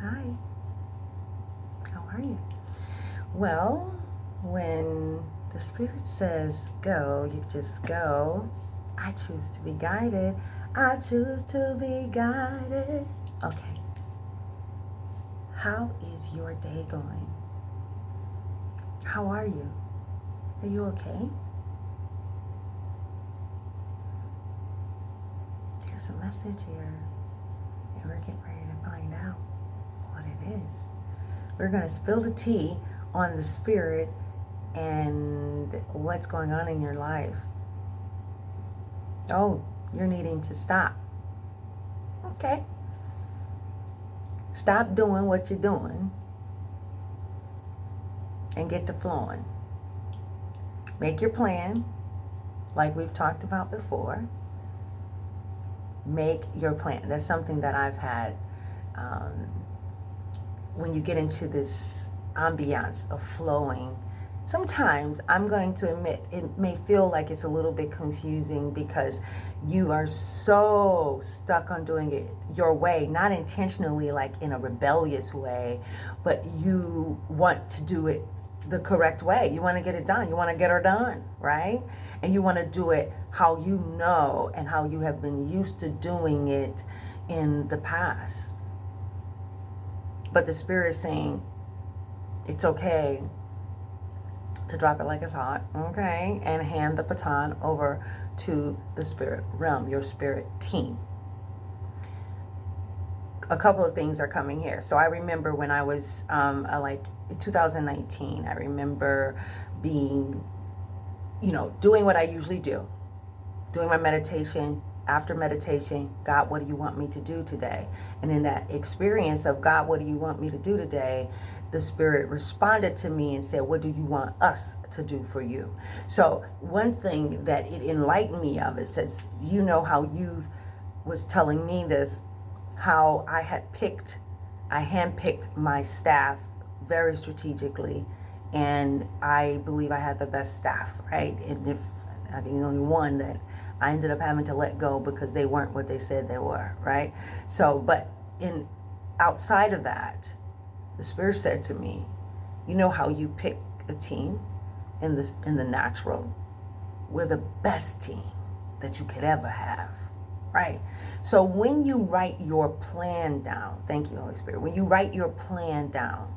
Hi, how are you? Well, when the Spirit says go, you just go. I choose to be guided. I choose to be guided. Okay, how is your day going? How are you? Are you okay? There's a message here, and we're getting ready to find out what it is. We're going to spill the tea on the Spirit and what's going on in your life. Oh, you're needing to stop. Okay. Stop doing what you're doing and get to flowing. Make your plan, like we've talked about before. Make your plan. That's something that I've had when you get into this ambiance of flowing. Sometimes, I'm going to admit, it may feel like it's a little bit confusing because you are so stuck on doing it your way, not intentionally like in a rebellious way, but you want to do it the correct way. You want to get it done. You want to get her done, right? And you want to do it how you know and how you have been used to doing it in the past. But the Spirit is saying, it's okay to drop it like it's hot, okay? And hand the baton over to the spirit realm, your spirit team. A couple of things are coming here. So I remember when I was like 2019, I remember being, doing what I usually do, doing my meditation. After meditation, God, what do you want me to do today? And in that experience of God, what do you want me to do today? The Spirit responded to me and said, what do you want us to do for you? So one thing that it enlightened me of, it says, you know how you was telling me this, how I handpicked my staff very strategically, and I believe I had the best staff, right? And if I think the only one that I ended up having to let go because they weren't what they said they were, right? So, but outside of that, the Spirit said to me, you know how you pick a team in the natural? We're the best team that you could ever have, right? So when you write your plan down, thank you, Holy Spirit, when you write your plan down,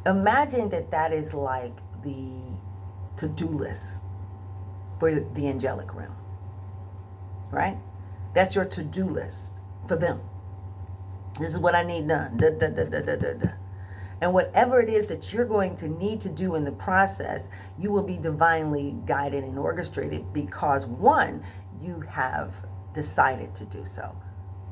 imagine that is like the to-do list for the angelic realm, right? That's your to-do list for them. This is what I need done. Da, da, da, da, da, da, da. And whatever it is that you're going to need to do in the process, you will be divinely guided and orchestrated because, one, you have decided to do so.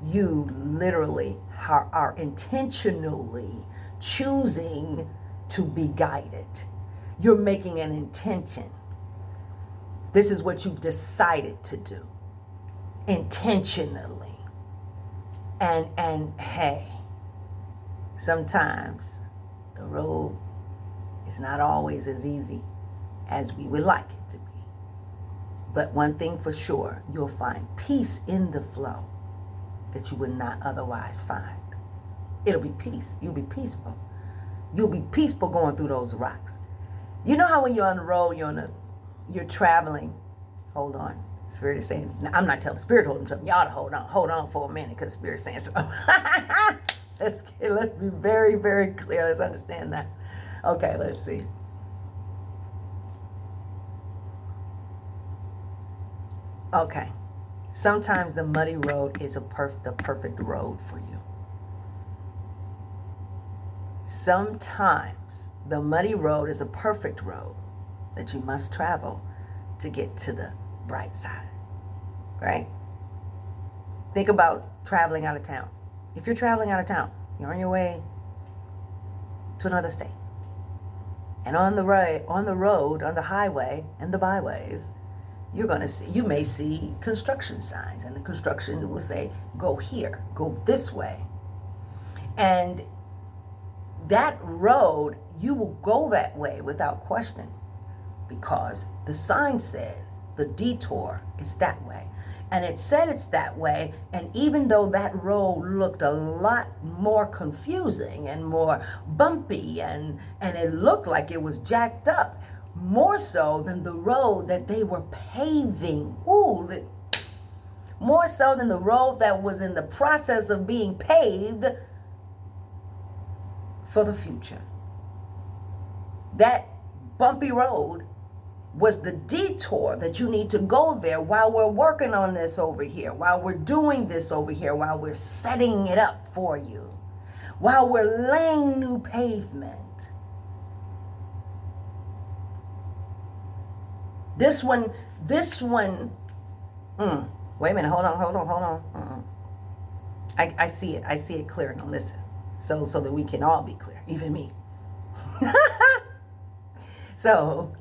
You literally are intentionally choosing to be guided. You're making an intention. This is what you've decided to do intentionally. And hey, sometimes the road is not always as easy as we would like it to be. But one thing for sure, you'll find peace in the flow that you would not otherwise find. It'll be peace. You'll be peaceful. You'll be peaceful going through those rocks. You know how when you're on the road, you're traveling. Hold on. Spirit is saying, I'm not telling Spirit, hold himself. Y'all to hold on for a minute, because Spirit's saying so. Let's be very, very clear. Let's understand that. Okay, let's see. Okay. Sometimes the muddy road is the perfect road for you. Sometimes the muddy road is a perfect road that you must travel to get to the bright side, right? Think about traveling out of town. If you're traveling out of town, you're on your way to another state. And on the road, on the highway and the byways, you may see construction signs, and the construction will say, go here, go this way. And that road, you will go that way without question, because the sign said the detour is that way. And it said it's that way. And even though that road looked a lot more confusing and more bumpy, and it looked like it was jacked up, more so than the road that they were paving. More so than the road that was in the process of being paved for the future. That bumpy road was the detour that you need to go there while we're working on this over here, while we're doing this over here, while we're setting it up for you, while we're laying new pavement. This one, wait a minute, hold on. I see it clear. Now listen, so that we can all be clear, even me. So,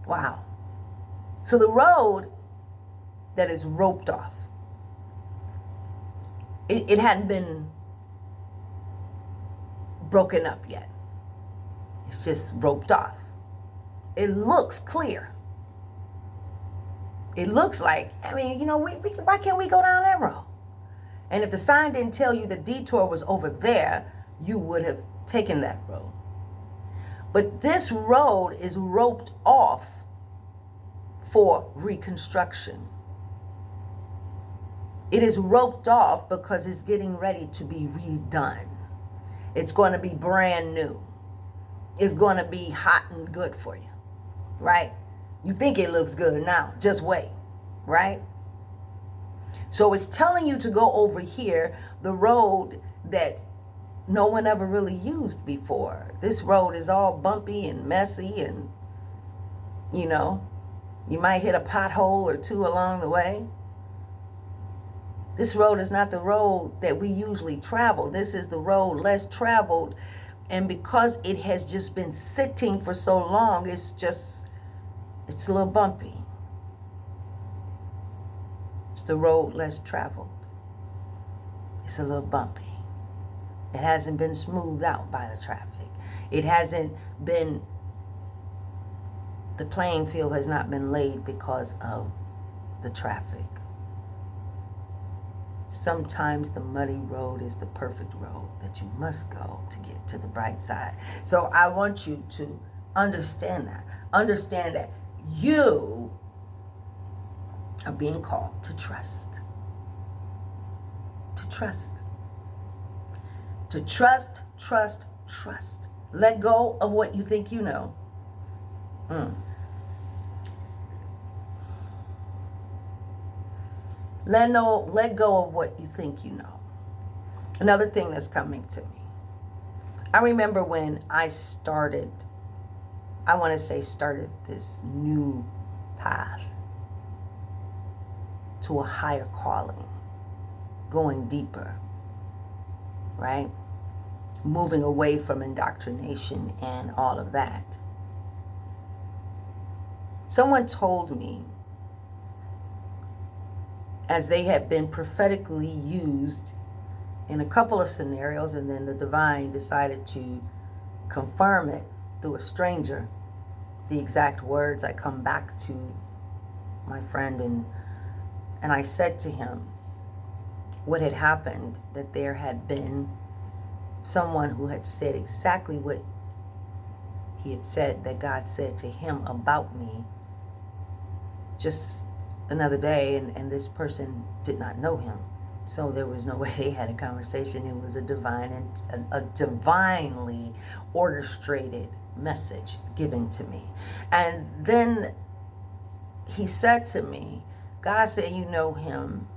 wow. So the road that is roped off, it hadn't been broken up yet. It's just roped off. It looks clear. It looks like, why can't we go down that road? And if the sign didn't tell you the detour was over there, you would have taken that road. But this road is roped off for reconstruction. It is roped off because it's getting ready to be redone. It's going to be brand new. It's going to be hot and good for you, right? You think it looks good now, just wait, right? So it's telling you to go over here, the road that no one ever really used before. This road is all bumpy and messy, and you might hit a pothole or two along the way. This road is not the road that we usually travel. This is the road less traveled, and because it has just been sitting for so long, it's a little bumpy. It's the road less traveled. It's a little bumpy. It hasn't been smoothed out by the traffic. It hasn't been, the playing field has not been laid because of the traffic. Sometimes the muddy road is the perfect road that you must go to get to the bright side. So I want you to understand that. Understand that you are being called to trust. To trust. To trust, trust, trust. Let go of what you think you know. Let go of what you think you know. Another thing that's coming to me. I remember when I started this new path to a higher calling, going deeper, right? Moving away from indoctrination and all of that. Someone told me, as they had been prophetically used in a couple of scenarios, and then the divine decided to confirm it through a stranger, the exact words, I come back to my friend and I said to him what had happened, that there had been someone who had said exactly what he had said, that God said to him about me just another day, and this person did not know him. So there was no way they had a conversation. It was a divinely orchestrated message given to me. And then he said to me, God said you know him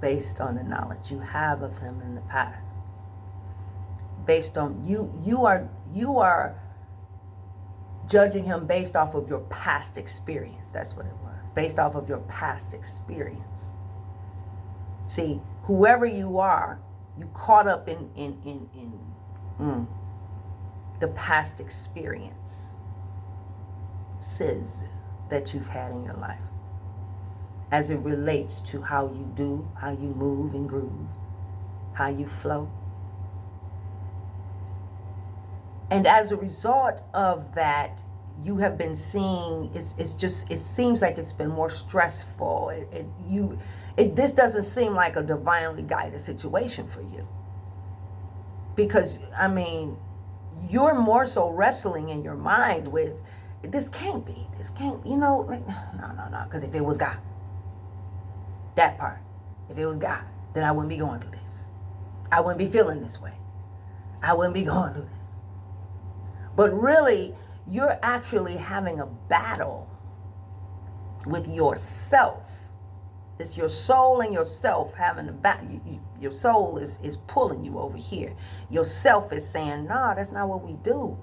based on the knowledge you have of him in the past. Based on you are judging him based off of your past experience. That's what it was. Based off of your past experience. See, whoever you are, you caught up in the past experience that you've had in your life, as it relates to how you do, how you move and groove, how you flow. And as a result of that, you have been seeing, it seems like it's been more stressful. This doesn't seem like a divinely guided situation for you. Because, I mean, you're more so wrestling in your mind with, this can't, like, no, because if it was God, that part, if it was God, then I wouldn't be going through this. I wouldn't be feeling this way. I wouldn't be going through this. But really, you're actually having a battle with yourself. It's your soul and yourself having a battle. Your soul is pulling you over here. Your self is saying, no, that's not what we do.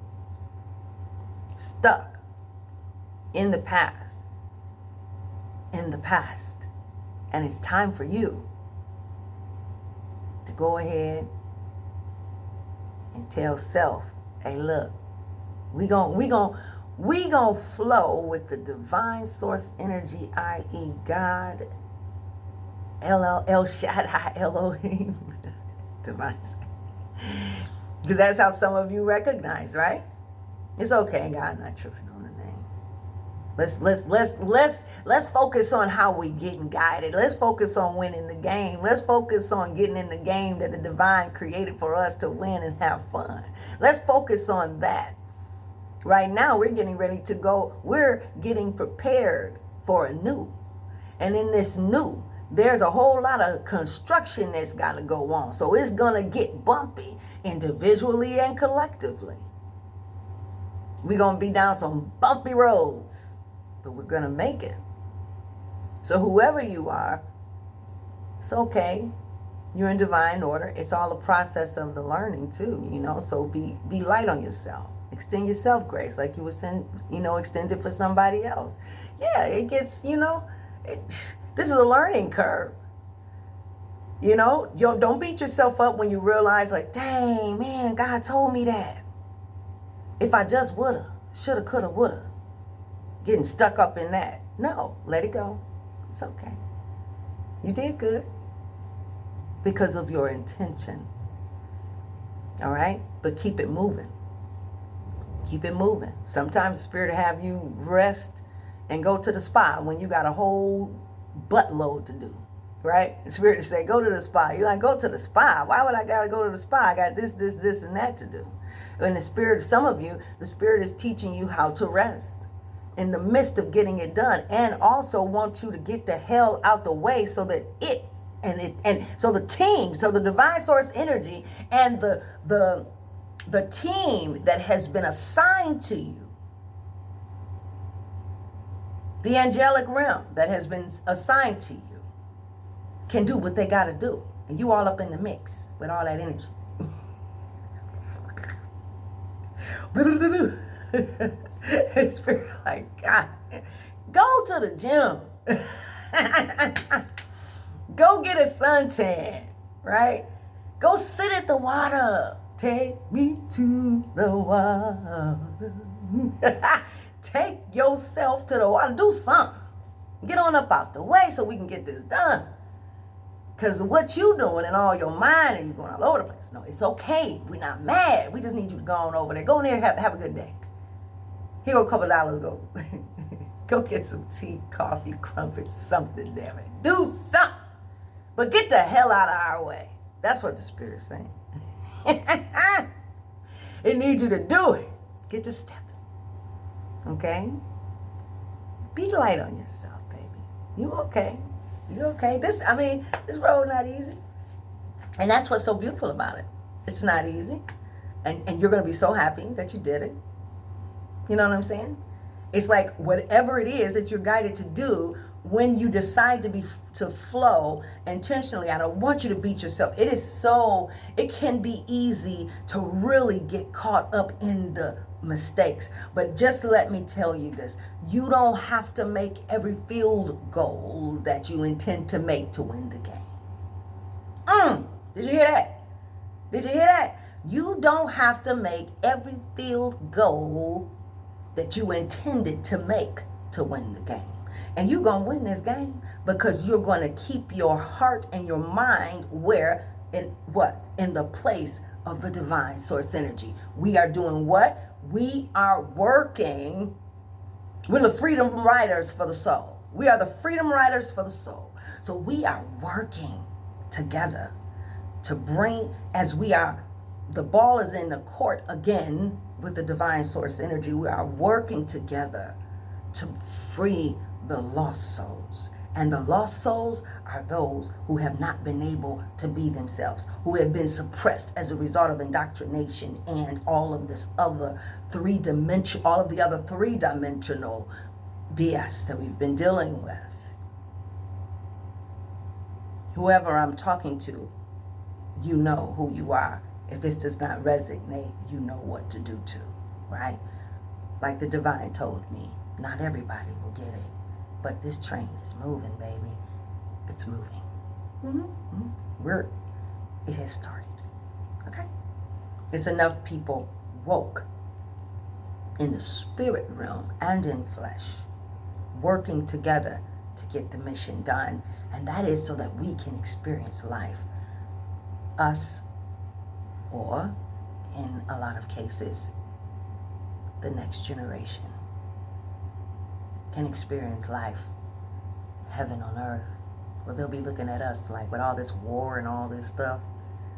Stuck in the past. In the past. And it's time for you to go ahead and tell self, hey, look, we gon' flow with the divine source energy, i.e. God, El Shaddai, Elohim, divine. Because that's how some of you recognize, right? It's okay, God not tripping on the name. Let's focus on how we getting guided. Let's focus on winning the game. Let's focus on getting in the game that the divine created for us to win and have fun. Let's focus on that. Right now, we're getting ready to go. We're getting prepared for a new. And in this new, there's a whole lot of construction that's got to go on. So it's going to get bumpy individually and collectively. We're going to be down some bumpy roads, but we're going to make it. So whoever you are, it's okay. You're in divine order. It's all a process of the learning too, so be light on yourself. Extend yourself grace like you would extend it for somebody else. Yeah, it gets, this is a learning curve. Don't beat yourself up when you realize, like, dang, man, God told me that. If I just woulda, shoulda, coulda, woulda. Getting stuck up in that. No, let it go. It's okay. You did good. Because of your intention. All right? But keep it moving. Keep it moving. Sometimes the Spirit will have you rest and go to the spa when you got a whole buttload to do, right? The Spirit will say, go to the spa. You're like, go to the spa? Why would I got to go to the spa? I got this, and that to do. And the Spirit, some of you, the Spirit is teaching you how to rest in the midst of getting it done, and also want you to get the hell out the way so that so the team, so the divine source energy and the team that has been assigned to you, the angelic realm that has been assigned to you, can do what they got to do. And you all up in the mix with all that energy. It's like, God, go to the gym. Go get a suntan, right? Go sit at the water. Take me to the water. Take yourself to the water. Do something. Get on up out the way so we can get this done. Because what you doing in all your mind and you're going all over the place. No, it's okay. We're not mad. We just need you to go on over there. Go in there and have a good day. Here go a couple dollars. Go. Go get some tea, coffee, crumpets, something, damn it. Do something. But get the hell out of our way. That's what the Spirit's saying. It needs you to do it. Get to stepping. Okay? Be light on yourself, baby. You okay. You okay. This road not easy. And that's what's so beautiful about it. It's not easy. And you're going to be so happy that you did it. You know what I'm saying? It's like whatever it is that you're guided to do, when you decide to flow intentionally, I don't want you to beat yourself. It can be easy to really get caught up in the mistakes. But just let me tell you this. You don't have to make every field goal that you intend to make to win the game. Did you hear that? Did you hear that? You don't have to make every field goal that you intended to make to win the game. And you're going to win this game because you're going to keep your heart and your mind in the place of the divine source energy. We are doing what? We are working We're the freedom riders for the soul. We are the freedom riders for the soul. So we are working together to bring, as we are, the ball is in the court again with the divine source energy. We are working together to free the lost souls. And the lost souls are those who have not been able to be themselves, who have been suppressed as a result of indoctrination and all of the other three-dimensional BS that we've been dealing with. Whoever I'm talking to, you know who you are. If this does not resonate, you know what to do too, right? Like the divine told me, not everybody will get it, but this train is moving, baby. It's moving. It has started, okay? It's enough people woke in the spirit realm and in flesh, working together to get the mission done. And that is so that we can experience life. Us, or in a lot of cases, the next generation can experience life, heaven on earth. Well, they'll be looking at us like, with all this war and all this stuff,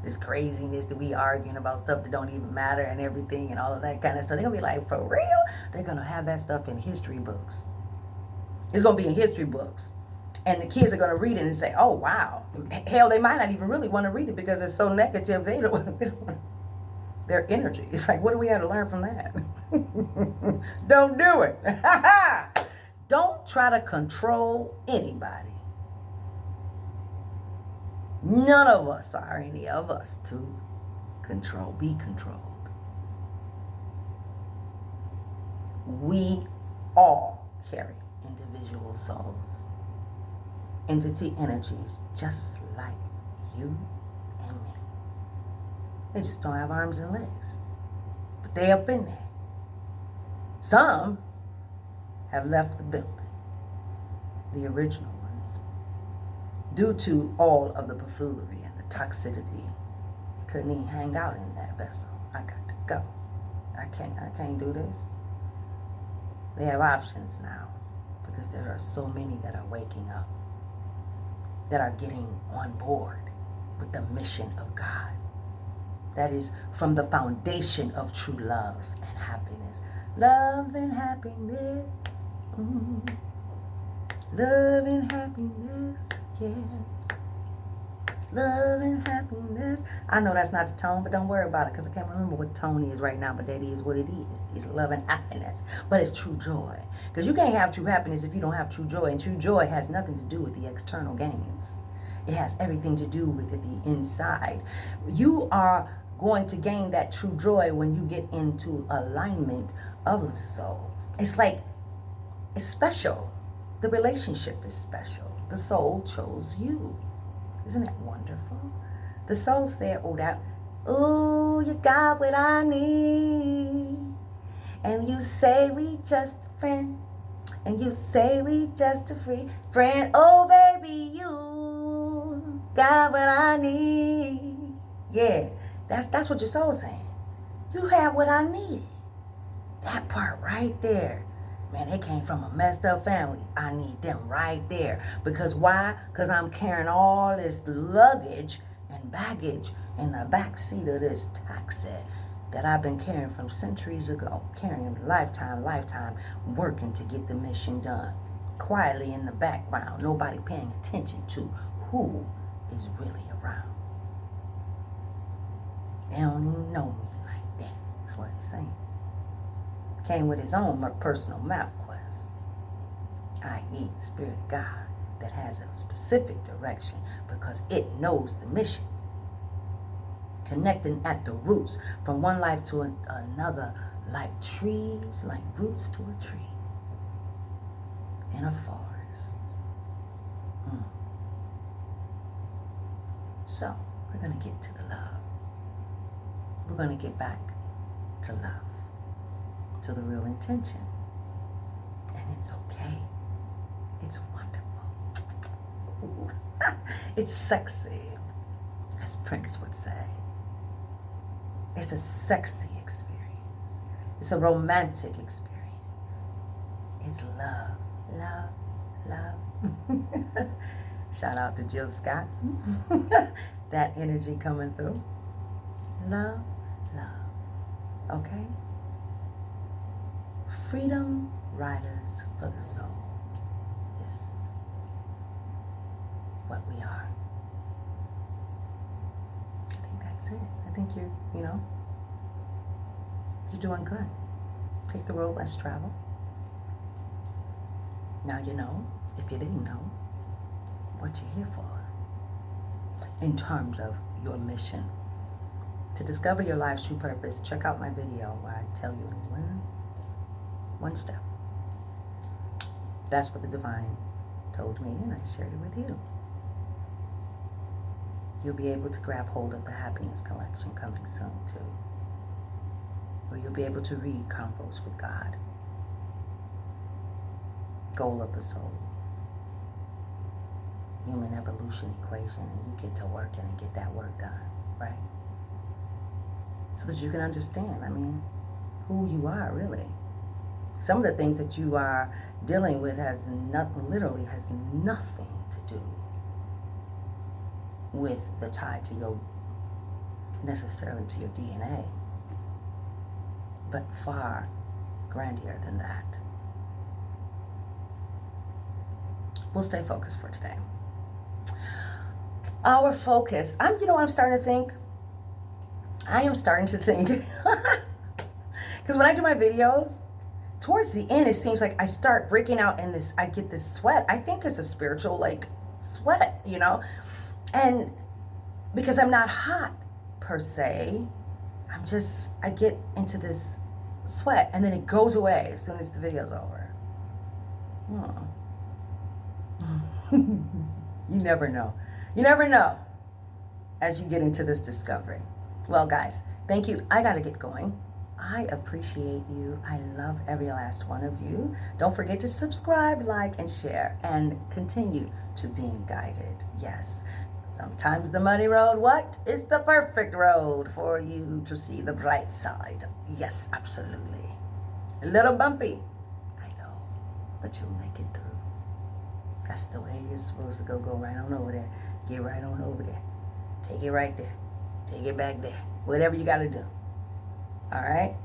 this craziness that we arguing about stuff that don't even matter and everything and all of that kind of stuff. They're going to be like, for real? They're going to have that stuff in history books. It's going to be in history books. And the kids are going to read it and say, oh, wow. Hell, they might not even really want to read it because it's so negative. They don't want their energy. It's like, what do we have to learn from that? Don't do it. Don't try to control anybody. None of us are any of us to be controlled. We all carry individual souls, entity energies, just like you and me. They just don't have arms and legs, but they up in there. Some have left the building, the original ones, due to all of the buffoonery and the toxicity. They couldn't even hang out in that vessel. I got to go. I can't do this. They have options now because there are so many that are waking up, that are getting on board with the mission of God. That is from the foundation of true love and happiness. Love and happiness. Love and happiness. Yeah. Love and happiness. I know that's not the tone, but don't worry about it because I can't remember what tone is right now, but that is what it is. It's love and happiness. But it's true joy. Because you can't have true happiness if you don't have true joy. And true joy has nothing to do with the external gains. It has everything to do with the inside. You are going to gain that true joy when you get into alignment of the soul. It's like, it's special. The relationship is special. The soul chose you. Isn't that wonderful? The soul said, oh, you got what I need. And you say we just a friend. And you say we just a free friend. Oh, baby, you got what I need. Yeah, that's what your soul's saying. You have what I need. That part right there. Man, they came from a messed up family. I need them right there. Because why? Because I'm carrying all this luggage and baggage in the back seat of this taxi that I've been carrying from centuries ago. Carrying lifetime, working to get the mission done. Quietly in the background, nobody paying attention to who is really around. They don't even know me like that. That's what he's saying. Came with his own personal map quest, i.e. the Spirit of God, that has a specific direction because it knows the mission. Connecting at the roots from one life to another, like trees, like roots to a tree in a forest. So, we're going to get to the love. We're going to get back to love, to the real intention. And it's okay. It's wonderful. It's sexy, as Prince would say. It's a sexy experience. It's a romantic experience. It's love. Love. Love. Shout out to Jill Scott. That energy coming through. Love. Love. Okay? Freedom riders for the soul is what we are. I think that's it. I think you're doing good. Take the road less traveled. Now you know, if you didn't know, what you're here for. In terms of your mission. To discover your life's true purpose, check out my video where I tell you in one step. That's what the divine told me, and I shared it with you. You'll be able to grab hold of the happiness collection coming soon too. Or you'll be able to read Convos with God. Goal of the soul. Human evolution equation, and you get to working and get that work done, right? So that you can understand, who you are really. Some of the things that you are dealing with literally has nothing to do with the tie to necessarily to your DNA, but far grandier than that. We'll stay focused for today. Our focus, I'm starting to think. I am starting to think, because when I do my videos, towards the end, it seems like I start breaking out in this, I get this sweat. I think it's a spiritual, sweat, and because I'm not hot per se, I get into this sweat, and then it goes away as soon as the video's over. You never know. You never know as you get into this discovery. Well, guys, thank you. I got to get going. I appreciate you. I love every last one of you. Don't forget to subscribe, like, and share, and continue to being guided. Yes, sometimes the muddy road, is the perfect road for you to see the bright side. Yes, absolutely. A little bumpy, I know, but you'll make it through. That's the way you're supposed to go right on over there. Get right on over there. Take it right there. Take it back there. Whatever you got to do. All right?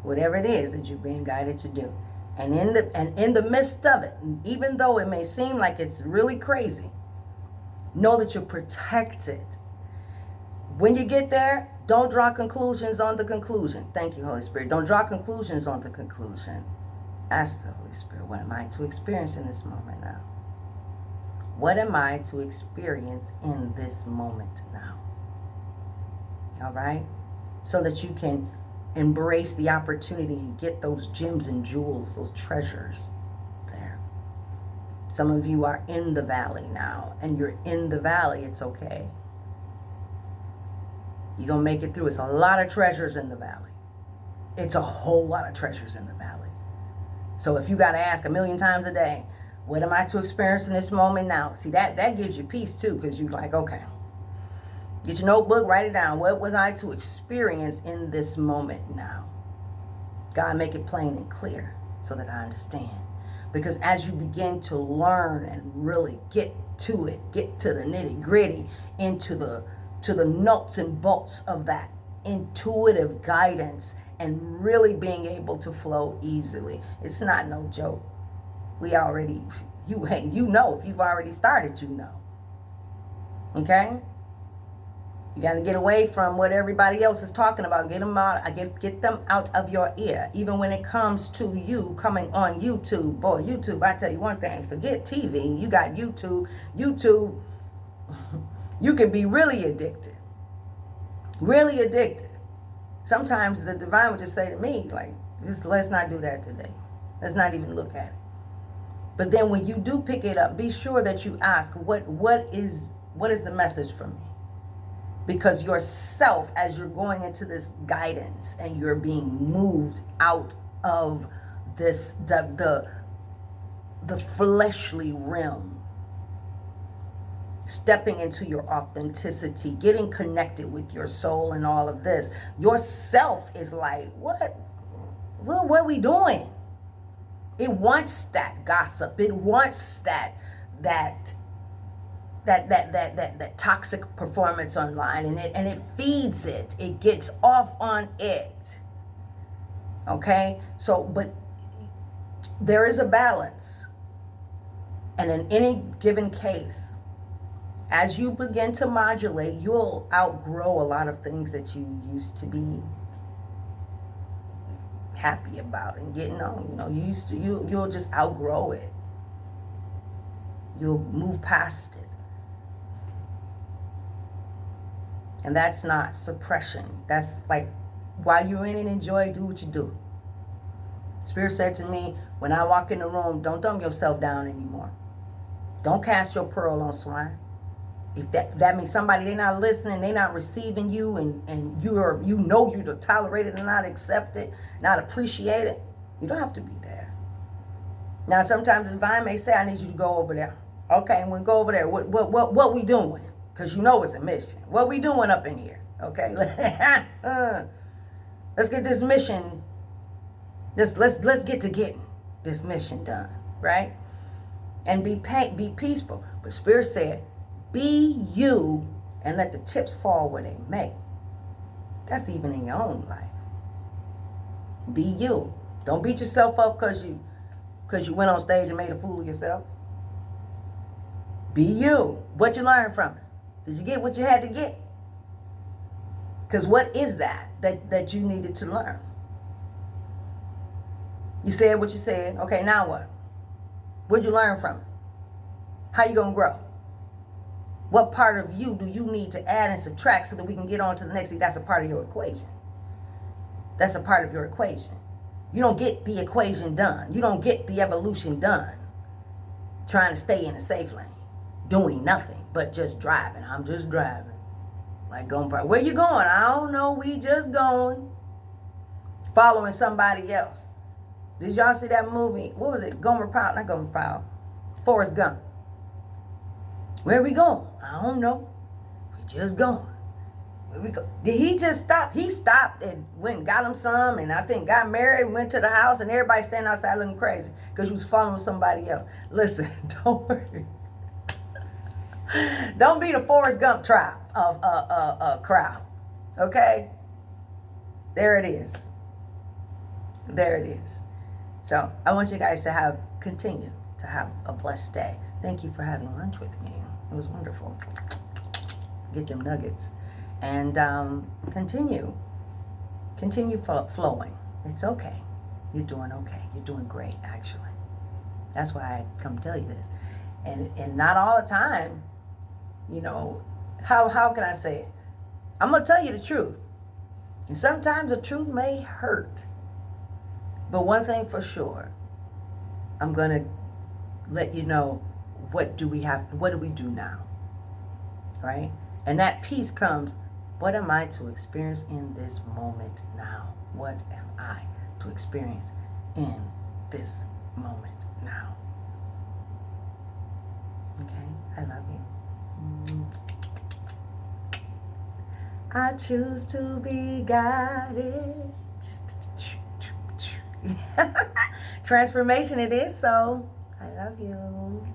Whatever it is that you're being guided to do. And in the midst of it, even though it may seem like it's really crazy, know that you're protected. When you get there, don't draw conclusions on the conclusion. Thank you, Holy Spirit. Don't draw conclusions on the conclusion. Ask the Holy Spirit, what am I to experience in this moment now? What am I to experience in this moment now? All right? So that you can embrace the opportunity and get those gems and jewels, those treasures there. Some of you are in the valley now, and you're in the valley. It's okay. You're going to make it through. It's a lot of treasures in the valley. It's a whole lot of treasures in the valley. So if you got to ask 1,000,000 times a day, what am I to experience in this moment now? See, that gives you peace too, because you're like, okay, get your notebook, write it down. What was I to experience in this moment now? God, make it plain and clear so that I understand. Because as you begin to learn and really get to it, get to the nitty gritty, into the nuts and bolts of that intuitive guidance and really being able to flow easily, it's not no joke. We already, you know, if you've already started, you know. Okay? You got to get away from what everybody else is talking about. Get them out of your ear. Even when it comes to you coming on YouTube. Boy, YouTube, I tell you one thing, forget TV. You got YouTube. YouTube, you can be really addicted. Really addicted. Sometimes the divine would just say to me, let's not do that today. Let's not even look at it. But then when you do pick it up, be sure that you ask, what is the message for me? Because yourself, as you're going into this guidance and you're being moved out of this the fleshly realm, stepping into your authenticity, getting connected with your soul and all of this, yourself is like, what are we doing? It wants that gossip. It wants that toxic performance online, and it feeds it. It gets off on it. Okay? So, but there is a balance. And in any given case, as you begin to modulate, you'll outgrow a lot of things that you used to be happy about and getting on. You know, you'll just outgrow it. You'll move past it. And that's not suppression. That's like, while you're in it, enjoy, do what you do. Spirit said to me, when I walk in the room, don't dumb yourself down anymore. Don't cast your pearl on swine. If that means somebody, they're not listening, they're not receiving you, and you know you to tolerate it and not accept it, not appreciate it, you don't have to be there. Now, sometimes the divine may say, I need you to go over there. Okay, and we'll go over there. What we doing? Because you know it's a mission. What we doing up in here? Okay, let's get this mission. Let's get to getting this mission done, right? And be peaceful. But Spirit said, be you and let the chips fall where they may. That's even in your own life. Be you. Don't beat yourself up because you went on stage and made a fool of yourself. Be you. What you learned from it? Did you get what you had to get? Because what is that you needed to learn? You said what you said. Okay, now what? What'd you learn from it? How you going to grow? What part of you do you need to add and subtract so that we can get on to the next thing? That's a part of your equation. That's a part of your equation. You don't get the equation done. You don't get the evolution done trying to stay in a safe lane, doing nothing but just driving. I'm just driving. Like going, where you going? I don't know. We just going. Following somebody else. Did y'all see that movie? What was it? Gomer Pyle? Not Gomer Pyle. Forrest Gump. Where we going? I don't know. We just going. Where we go? Did he just stop? He stopped and went and got him some, and I think got married and went to the house, and everybody standing outside looking crazy because you was following somebody else. Listen, don't worry. Don't be the Forrest Gump tribe of crowd. Okay? There it is. There it is. So I want you guys to continue to have a blessed day. Thank you for having lunch with me. It was wonderful. Get them nuggets. And continue flowing. It's okay. You're doing okay. You're doing great, actually. That's why I come tell you this. And not all the time, you know, how can I say it? I'm going to tell you the truth. And sometimes the truth may hurt. But one thing for sure, I'm going to let you know, what do we do now? Right? And that peace comes, what am I to experience in this moment now? What am I to experience in this moment now? Okay? I love you. I choose to be guided. Transformation it is so. I love you.